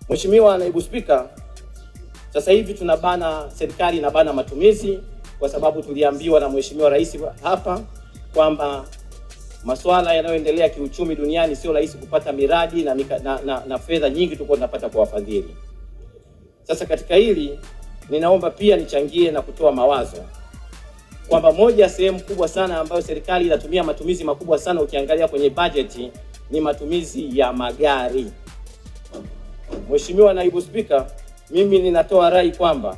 Mheshimiwa Naibu Spika, sasa hivi serikali inabana matumizi kwa sababu tuliambiwa na Mheshimiwa Rais hapa kwamba masuala yanayoendelea kiuchumi duniani sio rahisi kupata miradi na fedha nyingi tuko tunapata kwa wafadhili. Sasa katika hili ninaomba pia nichangie na kutoa mawazo kwamba moja sehemu kubwa sana ambayo serikali inatumia matumizi makubwa sana ukiangalia kwenye bajeti ni matumizi ya magari. Mheshimiwa Naibu Spika, mimi ninatoa rai kwamba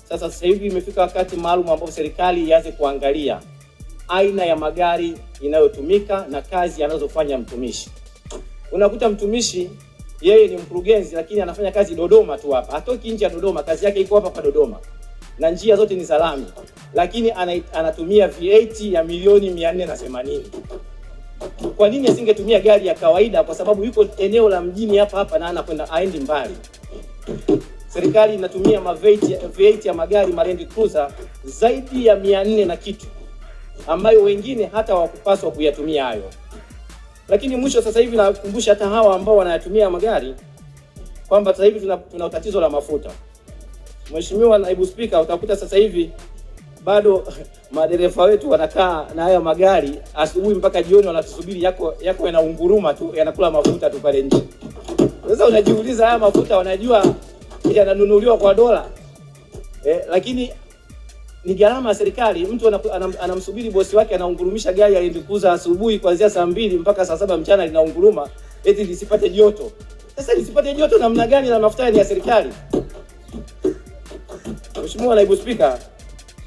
sasa hivi imefika wakati maalum ambapo serikali ianze kuangalia aina ya magari inayotumika na kazi anazofanya mtumishi. Unakuta mtumishi yeye ni mkurugenzi lakini anafanya kazi Dodoma tu hapa. Hatoki nje ya Dodoma, kazi yake iko hapa Dodoma. Na njia zote ni za lami. Lakini anatumia V8 ya milioni 480. Kwa nini asingetumia gari ya kawaida? Kwa sababu yuko eneo la mjini hapa na anakwenda aendi mbali. Serikali inatumia V8 ya magari Land Cruiser zaidi ya 400 na kitu, ambayo wengine hata hawakupaswa kuyatumia hayo. Lakini mwisho sasa hivi nakumbusha hata hawa ambao wanayatumia magari kwamba sasa hivi tuna tatizo la mafuta. Mheshimiwa Naibu Spika, utakuta sasa hivi bado madereva wetu wanakaa na haya magari asubuhi mpaka jioni wanatusubiri yako yanaunguruma tu, yanakula mafuta tu pale nje. Sasa unajiuliza haya mafuta wanajua yananunuliwa kwa dola. Lakini ni gharama ya serikali. Mtu anamsubiri bosi wake anaungurumisha gari aliendikuza asubuhi kuanzia saa 2 mpaka saa 7 mchana linaunguruma eti lisipate joto. Sasa lisipate joto namna gani na mafuta ni ya serikali? Mheshimiwa Naibu Spika,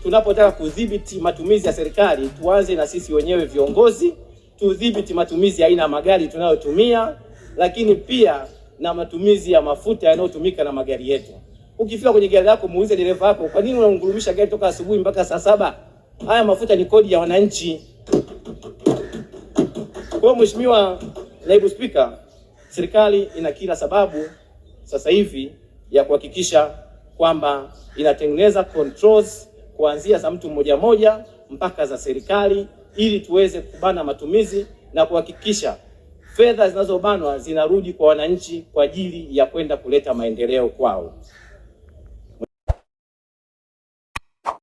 tunapotaka kudhibiti matumizi ya serikali tuanze na sisi wenyewe viongozi, tudhibiti matumizi ya aina ya magari tunayotumia, lakini pia na matumizi ya mafuta yanayotumika na magari yetu. Ukifika kwenye gari lako muulize dereva wako, kwa nini unaungurumisha gari toka asubuhi mpaka saa 7? Haya mafuta ni kodi ya wananchi. Kwa Mheshimiwa Naibu Spika, serikali ina kila sababu sasa hivi ya kuhakikisha kwamba inatengeneza controls kuanzia za mtu mmoja mmoja mpaka za serikali ili tuweze kubana matumizi na kuhakikisha fedha zinazobanwa zinarudi kwa wananchi kwa ajili ya kwenda kuleta maendeleo kwao.